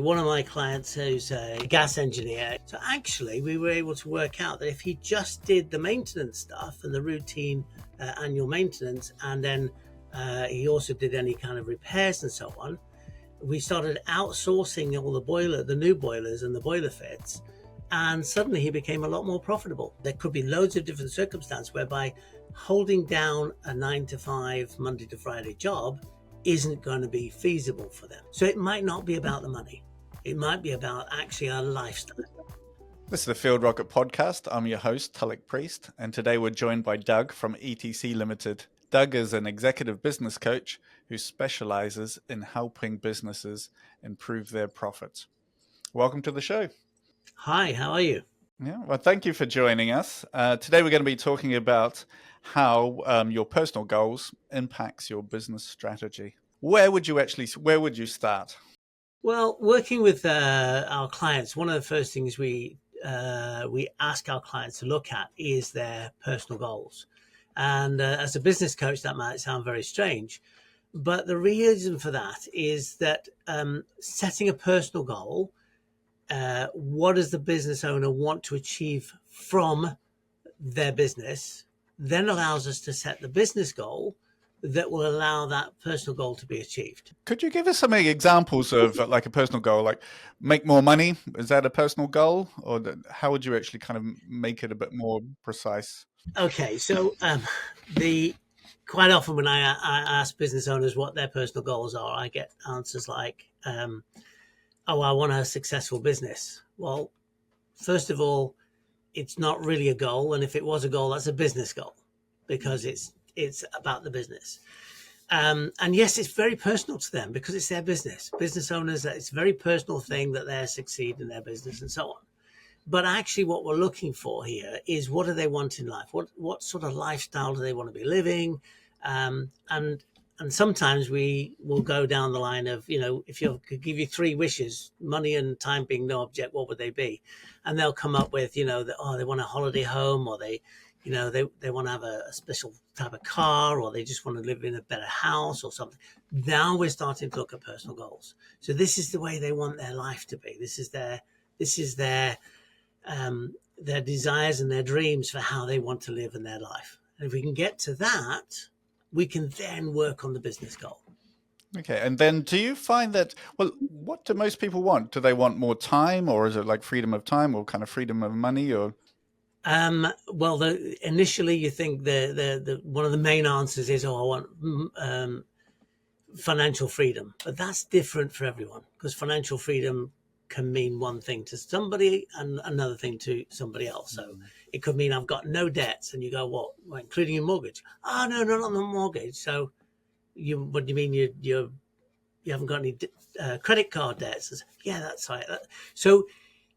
one of my clients who's a gas engineer. So actually, we were able to work out that if he just did the maintenance stuff and the routine annual maintenance, and then he also did any kind of repairs and so on, we started outsourcing all the new boilers and the boiler fits, and suddenly he became a lot more profitable. There could be loads of different circumstances whereby holding down a 9 to 5 Monday to Friday job isn't going to be feasible for them. So it might not be about the money. It might be about actually our lifestyle. This is the Field Rocket Podcast. I'm your host, Tulloch Priest, and today we're joined by Doug from ETC Limited. Doug is an executive business coach who specializes in helping businesses improve their profits. Welcome to the show. Hi, how are you? Yeah, well, thank you for joining us. Today we're going to be talking about how your personal goals impacts your business strategy. Where would you start? Well, working with our clients, one of the first things we ask our clients to look at is their personal goals. And as a business coach, that might sound very strange, but the reason for that is that setting a personal goal, what does the business owner want to achieve from their business, then allows us to set the business goal that will allow that personal goal to be achieved. Could you give us some examples of like a personal goal, like make more money? Is that a personal goal, or how would you actually kind of make it a bit more precise? Okay, so quite often when I ask business owners what their personal goals are, I get answers like, "Oh, I want a successful business." Well, first of all, it's not really a goal, and if it was a goal, that's a business goal because it's about the business. And yes, it's very personal to them because it's their business. Business owners, it's a very personal thing that they succeed in their business and so on. But actually what we're looking for here is what do they want in life? What sort of lifestyle do they want to be living? And sometimes we will go down the line of, if you could give you 3 wishes, money and time being no object, what would they be? And they'll come up with, they want a holiday home, or they want to have a special type of car, or they just want to live in a better house or something. Now we're starting to look at personal goals. So this is the way they want their life to be. This is their desires and their dreams for how they want to live in their life. And if we can get to that, we can then work on the business goal. Okay. And then do you find that, what do most people want? Do they want more time, or is it like freedom of time, or kind of freedom of money, or? Initially you think the one of the main answers is, I want financial freedom, but that's different for everyone, because financial freedom can mean one thing to somebody and another thing to somebody else. So it could mean I've got no debts, and you go, what? Well, including your mortgage? Oh, no, not on the mortgage. So what do you mean you haven't got any credit card debts? Yeah, that's right. So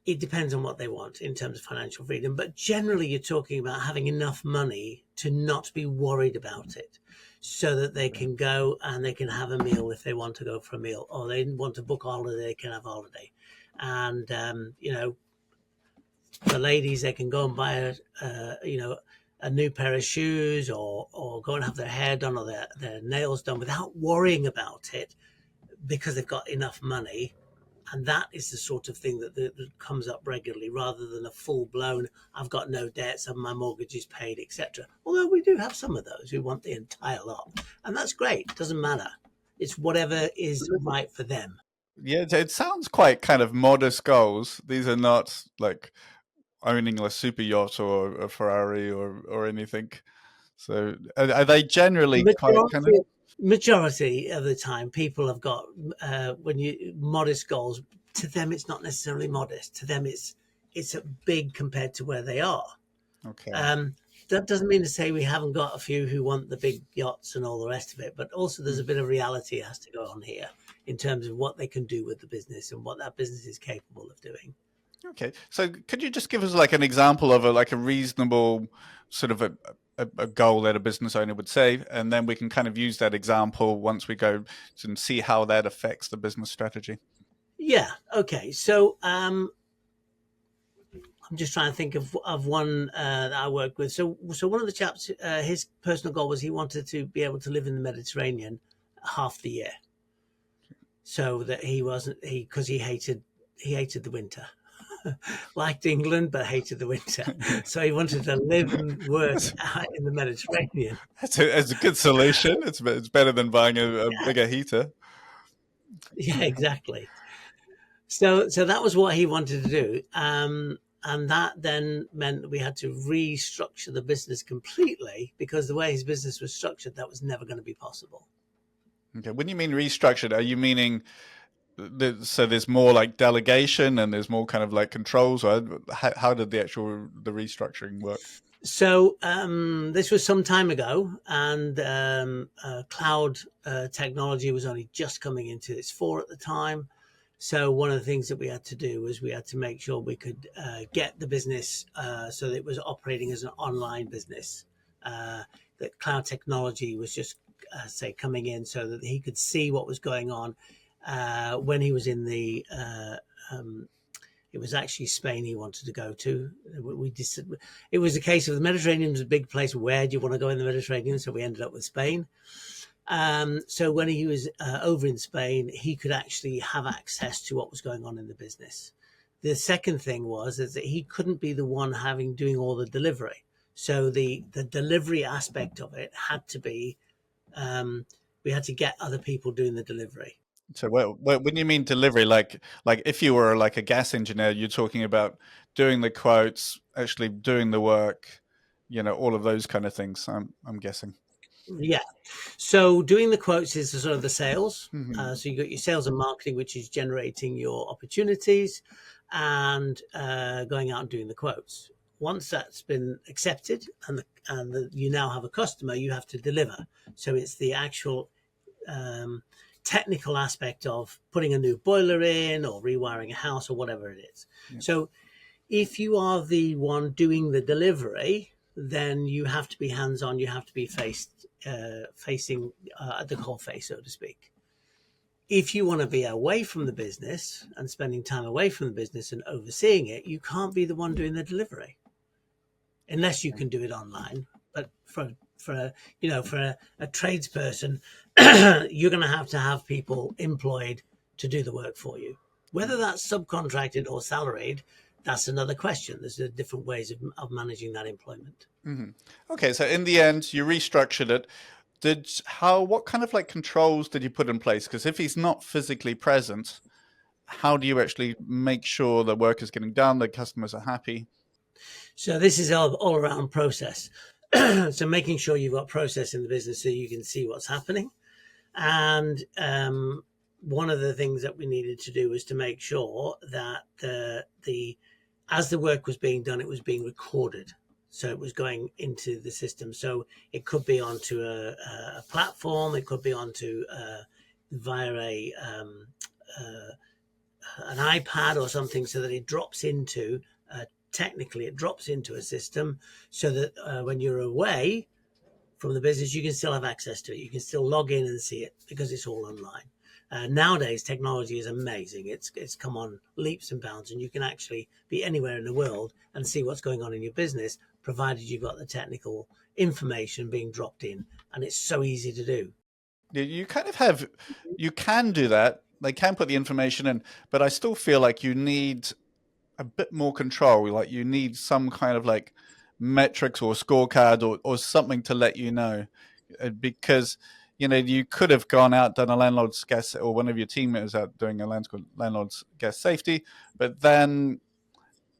it depends on what they want in terms of financial freedom. But generally, you're talking about having enough money to not be worried about it, so that they can go and they can have a meal if they want to go for a meal, or they want to book a holiday, they can have a holiday. And, the ladies, they can go and buy a new pair of shoes, or go and have their hair done, or their nails done without worrying about it, because they've got enough money. And that is the sort of thing that comes up regularly, rather than a full-blown, I've got no debts and my mortgage is paid, etc. Although we do have some of those who want the entire lot. And that's great. It doesn't matter. It's whatever is right for them. Yeah, it sounds quite kind of modest goals. These are not like owning a super yacht or a Ferrari or anything. So are they generally quite kind of... Majority of the time, people have got modest goals. To them, it's not necessarily modest. To them, it's a big compared to where they are. Okay. That doesn't mean to say we haven't got a few who want the big yachts and all the rest of it, but also there's a bit of reality has to go on here in terms of what they can do with the business and what that business is capable of doing. Okay, so could you just give us like an example of a reasonable sort of a goal that a business owner would say, and then we can kind of use that example once we go and see how that affects the business strategy? Yeah. Okay. So I'm just trying to think of one that I worked with. So one of the chaps, his personal goal was he wanted to be able to live in the Mediterranean half the year. so that he wasn't he because he hated the winter. Liked England but hated the winter, so he wanted to live and work That's, out in the Mediterranean. that's a good solution. It's better than buying a bigger heater. Yeah, exactly. So that was what he wanted to do. And that then meant that we had to restructure the business completely, because the way his business was structured, that was never going to be possible. Okay. When you mean restructured, are you meaning so there's more like delegation and there's more kind of like controls, or how did the restructuring work? So this was some time ago, and cloud technology was only just coming into its fore at the time. So one of the things that we had to do was we had to make sure we could get the business so that it was operating as an online business. That cloud technology was just say coming in, so that he could see what was going on when he was in the. It was actually Spain he wanted to go to. It was a case of the Mediterranean was a big place. Where do you want to go in the Mediterranean? So we ended up with Spain. So when he was over in Spain, he could actually have access to what was going on in the business. The second thing was is that he couldn't be the one doing all the delivery. So the delivery aspect of it had to be we had to get other people doing the delivery. So when you mean delivery, like if you were like a gas engineer, you're talking about doing the quotes, actually doing the work, all of those kind of things. I'm guessing. Yeah. So doing the quotes is the sort of the sales. Hmm. So you got your sales and marketing, which is generating your opportunities, and going out and doing the quotes. Once that's been accepted and you now have a customer, you have to deliver. So it's the actual um, technical aspect of putting a new boiler in or rewiring a house or whatever it is. Yeah. So if you are the one doing the delivery, then you have to be hands on. You have to be facing the coal face, so to speak. If you want to be away from the business and spending time away from the business and overseeing it, you can't be the one doing the delivery unless you can do it online. But for a tradesperson, you're going to have people employed to do the work for you. Whether that's subcontracted or salaried, that's another question. There's different ways of managing that employment. Hmm. Okay, so in the end, you restructured it. What kind of like controls did you put in place? Because if he's not physically present, how do you actually make sure the work is getting done, the customers are happy? So this is all around process. So making sure you've got process in the business so you can see what's happening. And one of the things that we needed to do was to make sure that the as the work was being done, it was being recorded. So it was going into the system. So it could be onto a platform. It could be onto via an iPad or something, so that it drops into technically it drops into a system, so that when you're away from the business, you can still have access to it. You can still log in and see it because it's all online. Nowadays, technology is amazing. It's come on leaps and bounds, and you can actually be anywhere in the world and see what's going on in your business, provided you've got the technical information being dropped in, and it's so easy to do. You kind of have, you can do that. They can put the information in, but I still feel like you need a bit more control. Like you need some kind of like metrics or scorecard or something to let you know, because you could have gone out, done a landlord's gas, or one of your teammates out doing a landlord's gas safety, but then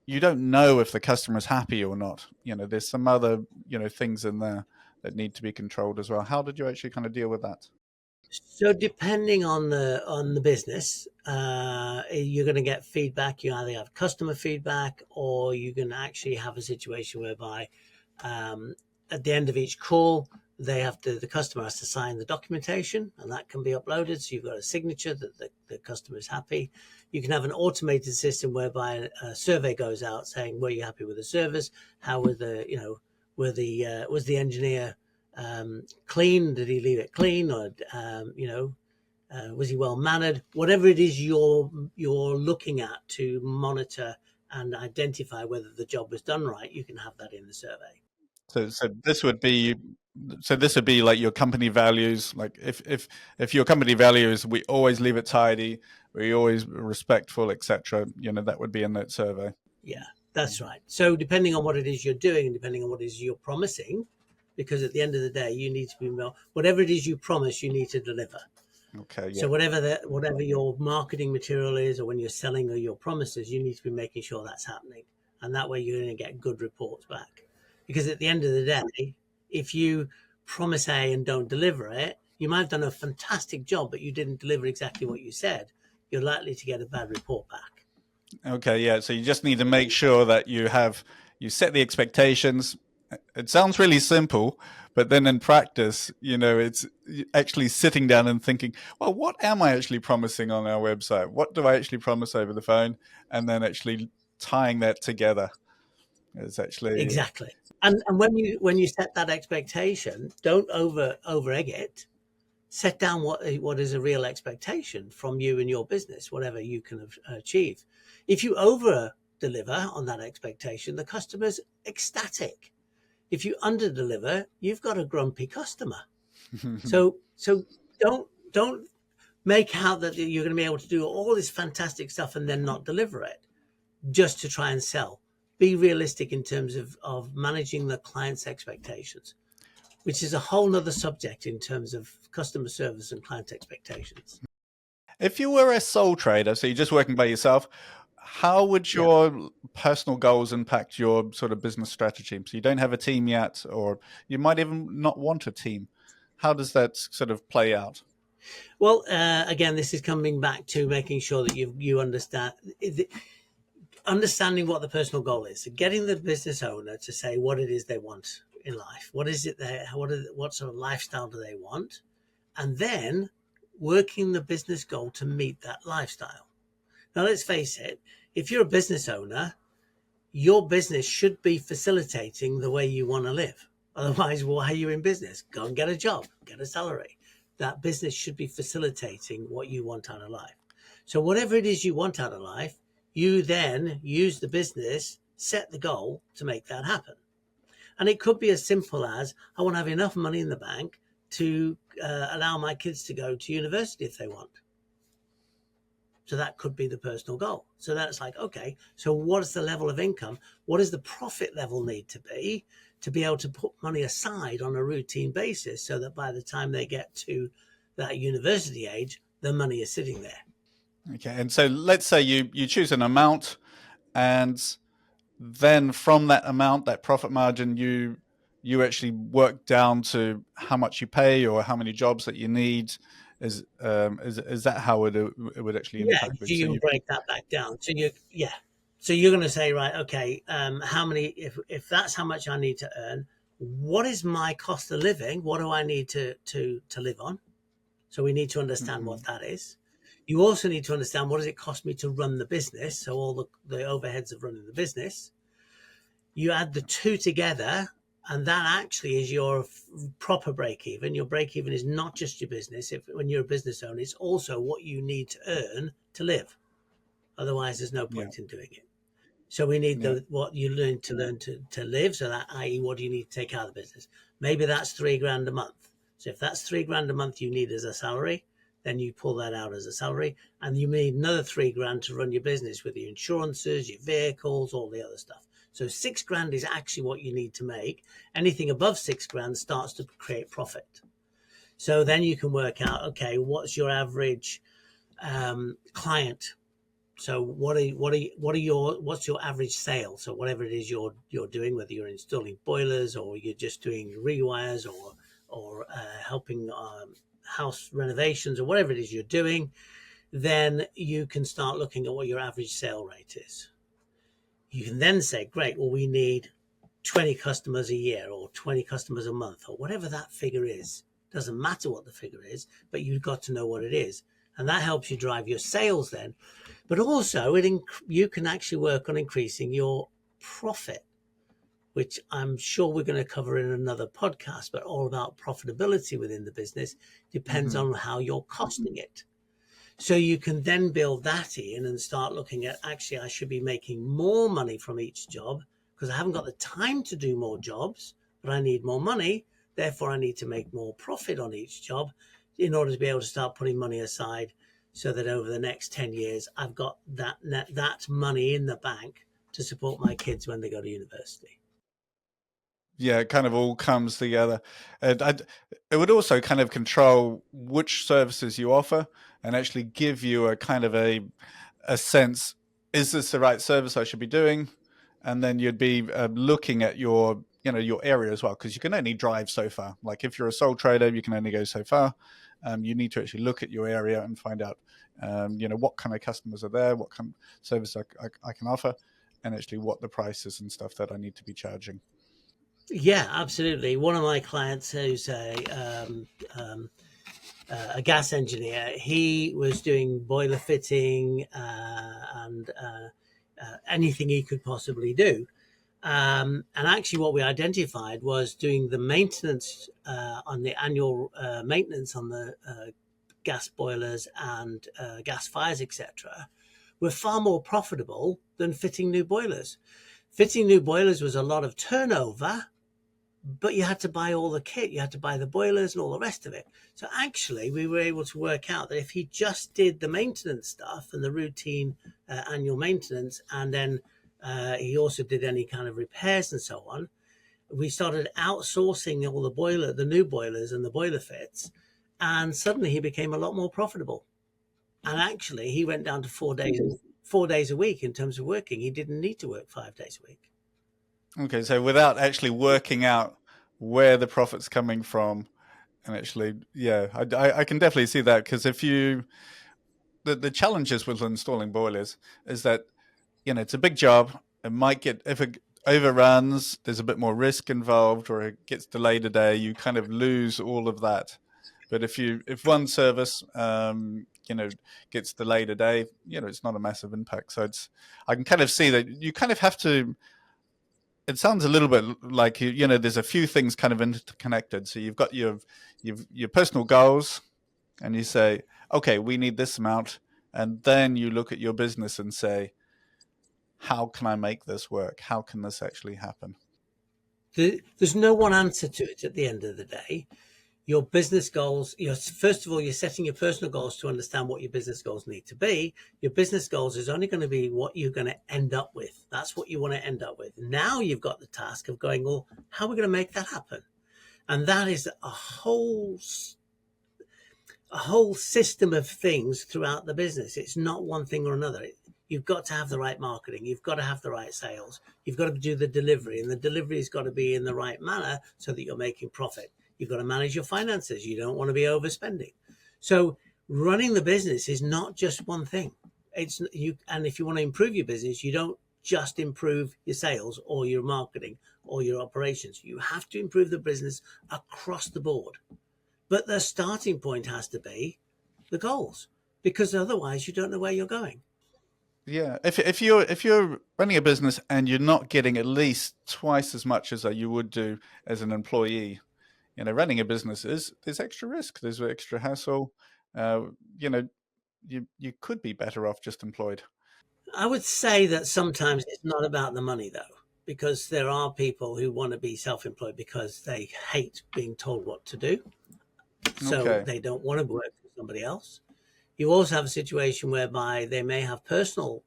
you don't know if the customer is happy or not. There's some other things in there that need to be controlled as well. How did you actually kind of deal with that? So depending on the business, you're going to get feedback. You either have customer feedback, or you can actually have a situation whereby um, at the end of each call, the customer has to sign the documentation, and that can be uploaded. So you've got a signature that the customer is happy. You can have an automated system whereby a survey goes out saying, were you happy with the service? How were was the engineer clean? Did he leave it clean, or was he well mannered? Whatever it is you're looking at to monitor and identify whether the job was done right, you can have that in the survey. So this would be So this would be like your company values. Like if your company values, we always leave it tidy, we always respectful, etc. That would be in that survey. Yeah, that's right. So depending on what it is you're doing and depending on what it is you're promising, because at the end of the day, you need to be whatever it is you promise, you need to deliver. Okay. Yeah. So whatever your marketing material is, or when you're selling or your promises, you need to be making sure that's happening, and that way you're going to get good reports back. Because at the end of the day, if you promise A and don't deliver it, you might have done a fantastic job, but you didn't deliver exactly what you said. You're likely to get a bad report back. Okay. Yeah. So you just need to make sure that you set the expectations. It sounds really simple, but then in practice, it's actually sitting down and thinking, well, what am I actually promising on our website? What do I actually promise over the phone? And then actually tying that together is actually Exactly. And when you set that expectation, don't over egg it. Set down what is a real expectation from you and your business, whatever you can achieve. If you over deliver on that expectation, the customer's ecstatic. If you under deliver, you've got a grumpy customer. So don't make out that you're going to be able to do all this fantastic stuff and then not deliver it just to try and sell. Be realistic in terms of managing the client's expectations, which is a whole nother subject in terms of customer service and client expectations. If you were a sole trader, so you're just working by yourself, how would Yeah. your personal goals impact your sort of business strategy? So you don't have a team yet, or you might even not want a team. How does that sort of play out? Well, again, this is coming back to making sure that you understanding what the personal goal is, getting the business owner to say what it is they want in life. What is it what sort of lifestyle do they want? And then working the business goal to meet that lifestyle. Now, let's face it, if you're a business owner, your business should be facilitating the way you want to live. Otherwise, why are you in business? Go and get a job, get a salary. That business should be facilitating what you want out of life. So whatever it is you want out of life, you then use the business, set the goal to make that happen. And it could be as simple as, I want to have enough money in the bank to allow my kids to go to university if they want. So that could be the personal goal. So that's like, okay, so what is the level of income? What does the profit level need to be able to put money aside on a routine basis so that by the time they get to that university age, the money is sitting there? Okay, and so let's say you choose an amount, and then from that amount, that profit margin, you actually work down to how much you pay or how many jobs that you need. Is that how it would actually Yeah, impact it? so So you can you break that back down. So you're going to say, right, okay, how many? If that's how much I need to earn, what is my cost of living? What do I need to live on? So we need to understand Mhm. what that is. You also need to understand what does it cost me to run the business. So all the overheads of running the business. You add the two together, and that actually is your proper break even. Your break even is not just your business. When you're a business owner, it's also what you need to earn to live. Otherwise, there's no Yeah, point in doing it. So we need yeah, what you learn to live. So that, i.e., what do you need to take out of the business? Maybe that's $3,000 a month. So if that's $3,000 a month you need as a salary, then you pull that out as a salary, and you need another $3,000 to run your business with your insurances, your vehicles, all the other stuff. So $6,000 is actually what you need to make. Anything above $6,000 starts to create profit. So then you can work out, okay, what's your average client? So what's your average sale? So whatever it is you're doing, whether you're installing boilers or you're just doing rewires or helping house renovations or whatever it is you're doing, then you can start looking at what your average sale rate is. You can then say, great, well, we need 20 customers a year or 20 customers a month or whatever that figure is. Doesn't matter what the figure is, but you've got to know what it is. And that helps you drive your sales then. But also, you can actually work on increasing your profit, which I'm sure we're going to cover in another podcast, but all about profitability within the business depends hmm on how you're costing it. So you can then build that in and start looking at, actually, I should be making more money from each job because I haven't got the time to do more jobs, but I need more money. Therefore, I need to make more profit on each job in order to be able to start putting money aside so that over the next 10 years, I've got that money in the bank to support my kids when they go to university. Yeah, it kind of all comes together. And it would also kind of control which services you offer and actually give you a kind of a sense, is this the right service I should be doing? And then you'd be looking at your, your area as well, because you can only drive so far. Like if you're a sole trader, you can only go so far. You need to actually look at your area and find out, what kind of customers are there, what kind of service I can offer, and actually what the prices and stuff that I need to be charging. Yeah, absolutely. One of my clients who's a gas engineer, he was doing boiler fitting and anything he could possibly do. And actually, what we identified was doing the maintenance on the annual maintenance on the gas boilers and gas fires, etc., were far more profitable than fitting new boilers. Fitting new boilers was a lot of turnover, but you had to buy all the kit, you had to buy the boilers and all the rest of it. So actually, we were able to work out that if he just did the maintenance stuff and the routine annual maintenance, and then he also did any kind of repairs and so on, we started outsourcing all the new boilers and the boiler fits, and suddenly he became a lot more profitable. And actually, he went down to 4 days a week in terms of working. He didn't need to work 5 days a week. Okay, so without actually working out where the profit's coming from, and actually, yeah, I can definitely see that, because if the challenges with installing boilers is that, it's a big job. It might get, if it overruns, there's a bit more risk involved, or it gets delayed a day, you kind of lose all of that. But if one service, gets delayed a day, it's not a massive impact. So I can kind of see that you kind of have to. It sounds a little bit like there's a few things kind of interconnected. So you've got your personal goals, and you say, okay, we need this amount, and then you look at your business and say, how can I make this work? How can this actually happen? There's no one answer to it at the end of the day. Your business goals, first of all, you're setting your personal goals to understand what your business goals need to be. Your business goals is only going to be what you're going to end up with. That's what you want to end up with. Now you've got the task of going, well, how are we going to make that happen? And that is a whole system of things throughout the business. It's not one thing or another. You've got to have the right marketing. You've got to have the right sales. You've got to do the delivery, and the delivery has got to be in the right manner so that you're making profit. You've got to manage your finances. You don't want to be overspending. So running the business is not just one thing. It's you. And if you want to improve your business, you don't just improve your sales or your marketing or your operations. You have to improve the business across the board. But the starting point has to be the goals, because otherwise you don't know where you're going. Yeah, if you're running a business and you're not getting at least twice as much as you would do as an employee, running a business there's extra risk, there's extra hassle. Uh, you know, you could be better off just employed. I would say that sometimes it's not about the money, though, because there are people who want to be self-employed because they hate being told what to do. So Okay. they don't want to work for somebody else. You also have a situation whereby they may have personal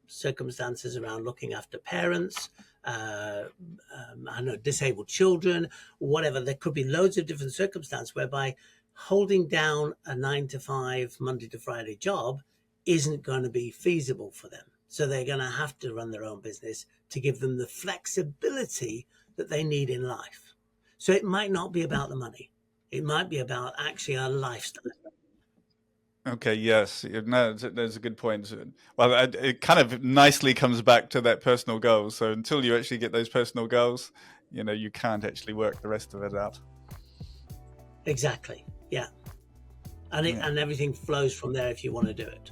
circumstances around looking after parents, I know, disabled children, whatever. There could be loads of different circumstances whereby holding down a 9 to 5, Monday to Friday job isn't going to be feasible for them. So they're going to have to run their own business to give them the flexibility that they need in life. So it might not be about the money. It might be about actually a lifestyle. Okay. Yes. No, that's a good point. Well, it kind of nicely comes back to that personal goal. So until you actually get those personal goals, you can't actually work the rest of it out. Exactly. Yeah. Yeah. And everything flows from there if you want to do it.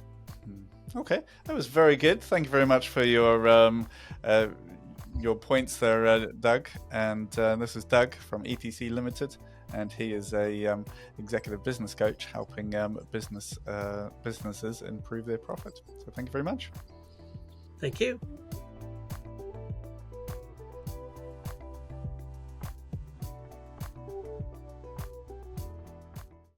Okay, that was very good. Thank you very much for your points there, Doug. And this is Doug from ETC Limited, and he is a executive business coach helping businesses improve their profit. So thank you very much. Thank you.